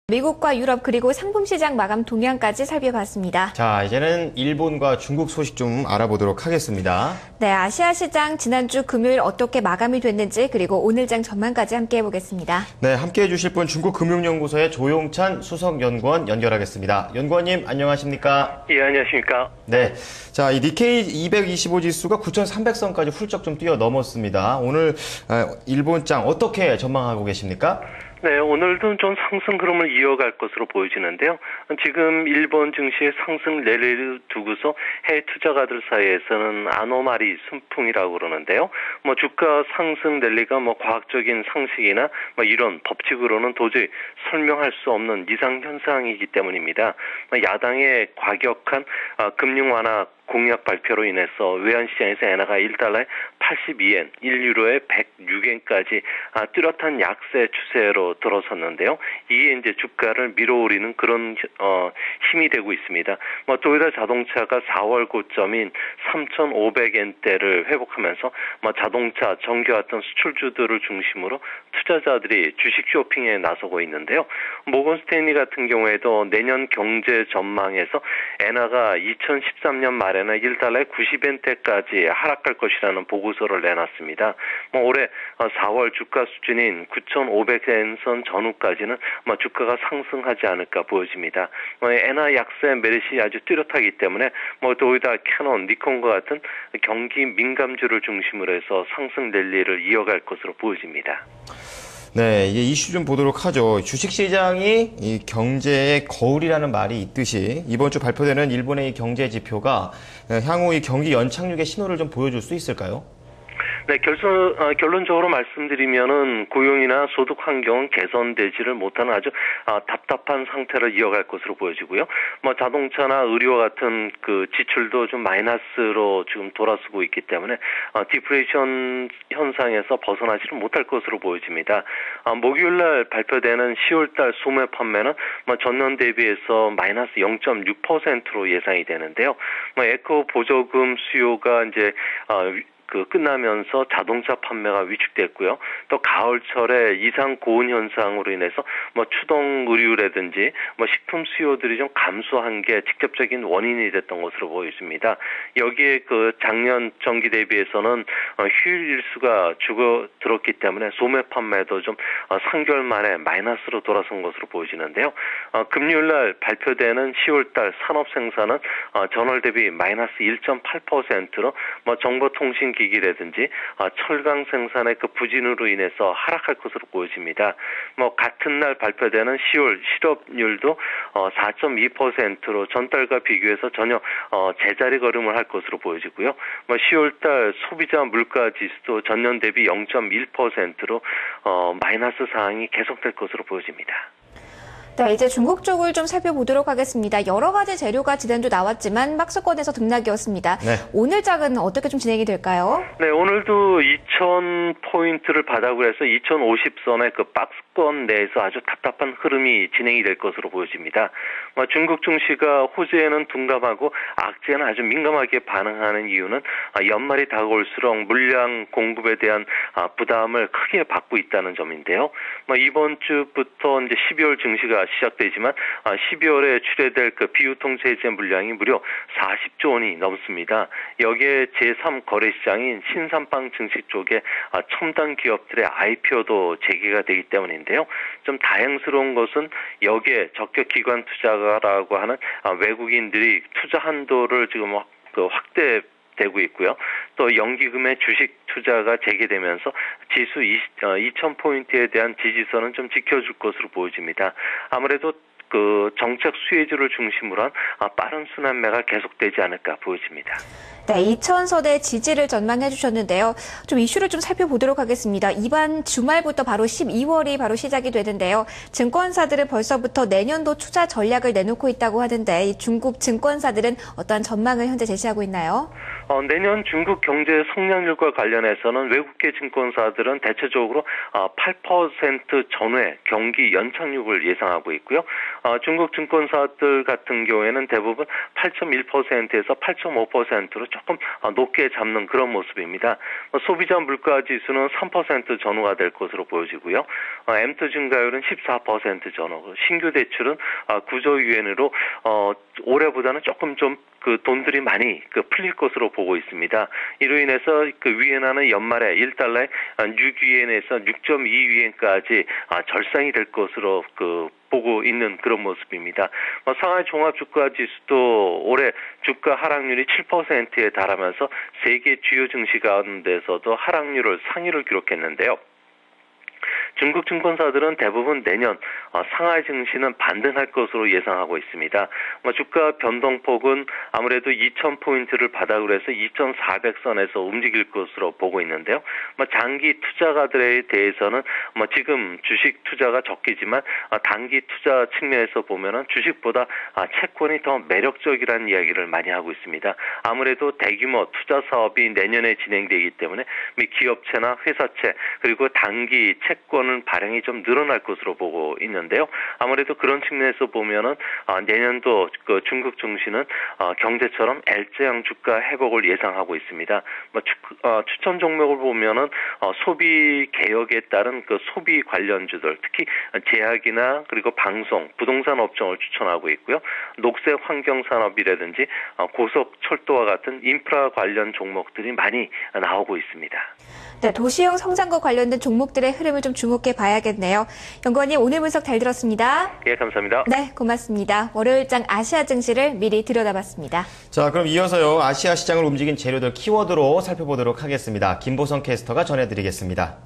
미국과 유럽 그리고 상품시장 마감 동향까지 살펴봤습니다. 자, 이제는 일본과 중국 소식 좀 알아보도록 하겠습니다. 네, 아시아 시장 지난주 금요일 어떻게 마감이 됐는지 그리고 오늘장 전망까지 함께 해보겠습니다. 네, 함께 해주실 분 중국금융연구소의 조용찬 수석연구원 연결하겠습니다. 연구원님 안녕하십니까? 예, 안녕하십니까? 네, 자, 이 니케이 225 지수가 9,300선까지 훌쩍 좀 뛰어넘었습니다. 오늘 일본장 어떻게 전망하고 계십니까? 네, 오늘도 좀 상승 흐름을 이어갈 것으로 보여지는데요. 지금 일본 증시의 상승 랠리를 두고서 해외 투자가들 사이에서는 아노마리 순풍이라고 그러는데요. 주가 상승 랠리가 과학적인 상식이나 이런 법칙으로는 도저히 설명할 수 없는 이상 현상이기 때문입니다. 야당의 과격한 금융 완화 공약 발표로 인해서 외환시장에서 엔화가 1달러에 82엔, 1유로에 106엔까지 뚜렷한 약세 추세로 들어섰는데요. 이게 이제 주가를 밀어올리는 그런 힘이 되고 있습니다. 도요타 자동차가 4월 고점인 3,500엔대를 회복하면서 자동차, 전기 같은 수출주들을 중심으로 투자자들이 주식 쇼핑에 나서고 있는데요. 모건 스탠리 같은 경우에도 내년 경제 전망에서 엔화가 2013년 말에는 1달러에 90엔대까지 하락할 것이라는 보고서를 내놨습니다. 올해 4월 주가 수준인 9,500엔 선 전후까지는 주가가 상승하지 않을까 보여집니다. 엔화 약세 메리시 아주 뚜렷하기 때문에 도요타, 캐논, 니콘과 같은 경기 민감주를 중심으로 해서 상승 랠리를 이어갈 것으로 보여집니다. 네, 이제 이슈 좀 보도록 하죠. 주식시장이 이 경제의 거울이라는 말이 있듯이 이번 주 발표되는 일본의 이 경제 지표가 향후 이 경기 연착륙의 신호를 좀 보여줄 수 있을까요? 네, 결론적으로 말씀드리면은 고용이나 소득 환경은 개선되지를 못하는 아주 답답한 상태를 이어갈 것으로 보여지고요. 자동차나 의료와 같은 그 지출도 좀 마이너스로 지금 돌아서고 있기 때문에 디플레이션 현상에서 벗어나지를 못할 것으로 보여집니다. 목요일날 발표되는 10월달 소매 판매는 전년 대비해서 마이너스 0.6%로 예상이 되는데요. 에코 보조금 수요가 이제 끝나면서 자동차 판매가 위축됐고요. 또 가을철에 이상 고온 현상으로 인해서 추동 의류라든지 식품 수요들이 좀 감소한 게 직접적인 원인이 됐던 것으로 보여집니다. 여기에 작년 전기 대비해서는 휴일 일수가 줄어들었기 때문에 소매 판매도 좀 3개월 만에 마이너스로 돌아선 것으로 보여지는데요. 금요일날 발표되는 10월달 산업 생산은 전월 대비 마이너스 1.8%로 정보통신기기라든지 철강 생산의 그 부진으로 인해서 하락할 것으로 보여집니다. 같은 날 발표되는 10월 실업률도 4.2%로 전달과 비교해서 전혀 제자리 걸음을 할 것으로 보여지고요. 10월달 소비자 물가 지수도 전년 대비 0.1%로 마이너스 사항이 계속될 것으로 보여집니다. 네, 이제 중국 쪽을 좀 살펴보도록 하겠습니다. 여러 가지 재료가 지난주 나왔지만 박스권에서 등락이었습니다. 네. 오늘 장은 어떻게 좀 진행이 될까요? 네, 오늘도 2,000포인트를 바닥으로 해서 2,050선의 그 박스권 내에서 아주 답답한 흐름이 진행이 될 것으로 보여집니다. 중국 증시가 호재에는 둔감하고 악재는 아주 민감하게 반응하는 이유는 연말이 다가올수록 물량 공급에 대한 부담을 크게 받고 있다는 점인데요. 이번 주부터 이제 12월 증시가 시작되지만 12월에 출회될 그 비유통제재 물량이 무려 40조 원이 넘습니다. 여기에 제3거래시장인 신산방 증시 쪽에 첨단 기업들의 IPO도 재개가 되기 때문인데요. 좀 다행스러운 것은 여기에 적격 기관 투자가라고 하는 외국인들이 투자 한도를 지금 확대되고 있고요. 또 연기금의 주식 투자가 재개되면서 지수 2,000포인트에 대한 지지선은 좀 지켜줄 것으로 보여집니다. 아무래도 정책 수혜주를 중심으로 한 빠른 순환매가 계속되지 않을까 보여집니다. 네, 2,000선의 지지를 전망해 주셨는데요. 좀 이슈를 좀 살펴보도록 하겠습니다. 이번 주말부터 바로 12월이 바로 시작이 되는데요. 증권사들은 벌써부터 내년도 투자 전략을 내놓고 있다고 하는데 이 중국 증권사들은 어떠한 전망을 현재 제시하고 있나요? 내년 중국 경제 성장률과 관련해서는 외국계 증권사들은 대체적으로 8% 전후의 경기 연착륙을 예상하고 있고요. 중국 증권사들 같은 경우에는 대부분 8.1%에서 8.5%로 조금 높게 잡는 그런 모습입니다. 소비자 물가 지수는 3% 전후가 될 것으로 보여지고요. M2 증가율은 14% 전후, 신규 대출은 9조 위엔으로 올해보다는 조금 좀 그 돈들이 많이 풀릴 것으로 보고 있습니다. 이로 인해서 그 위엔화는 연말에 1달러에 6위엔에서 6.2위엔까지 절상이 될 것으로 보고 있는 그런 모습입니다. 상하이 종합주가지수도 올해 주가 하락률이 7%에 달하면서 세계 주요 증시 가운데서도 하락률을 상위를 기록했는데요. 중국 증권사들은 대부분 내년 상하이 증시는 반등할 것으로 예상하고 있습니다. 주가 변동폭은 아무래도 2,000포인트를 바닥으로 해서 2,400선에서 움직일 것으로 보고 있는데요. 장기 투자가들에 대해서는 지금 주식 투자가 적기지만 단기 투자 측면에서 보면은 주식보다 채권이 더 매력적이라는 이야기를 많이 하고 있습니다. 아무래도 대규모 투자 사업이 내년에 진행되기 때문에 기업체나 회사채 그리고 단기 채권 발행이 좀 늘어날 것으로 보고 있는데요. 아무래도 그런 측면에서 보면은 내년도 그 중국 증시는 경제처럼 L자형 주가 회복을 예상하고 있습니다. 추천 종목을 보면은 소비 개혁에 따른 그 소비 관련주들, 특히 제약이나 그리고 방송, 부동산 업종을 추천하고 있고요. 녹색 환경 산업이라든지 고속 철도와 같은 인프라 관련 종목들이 많이 나오고 있습니다. 네, 도시형 성장과 관련된 종목들의 흐름을 좀 주목해 봐야겠네요. 연구원님, 오늘 분석 잘 들었습니다. 예, 감사합니다. 네, 고맙습니다. 월요일장 아시아 증시를 미리 들여다봤습니다. 자, 그럼 이어서요. 아시아 시장을 움직인 재료들 키워드로 살펴보도록 하겠습니다. 김보성 캐스터가 전해드리겠습니다.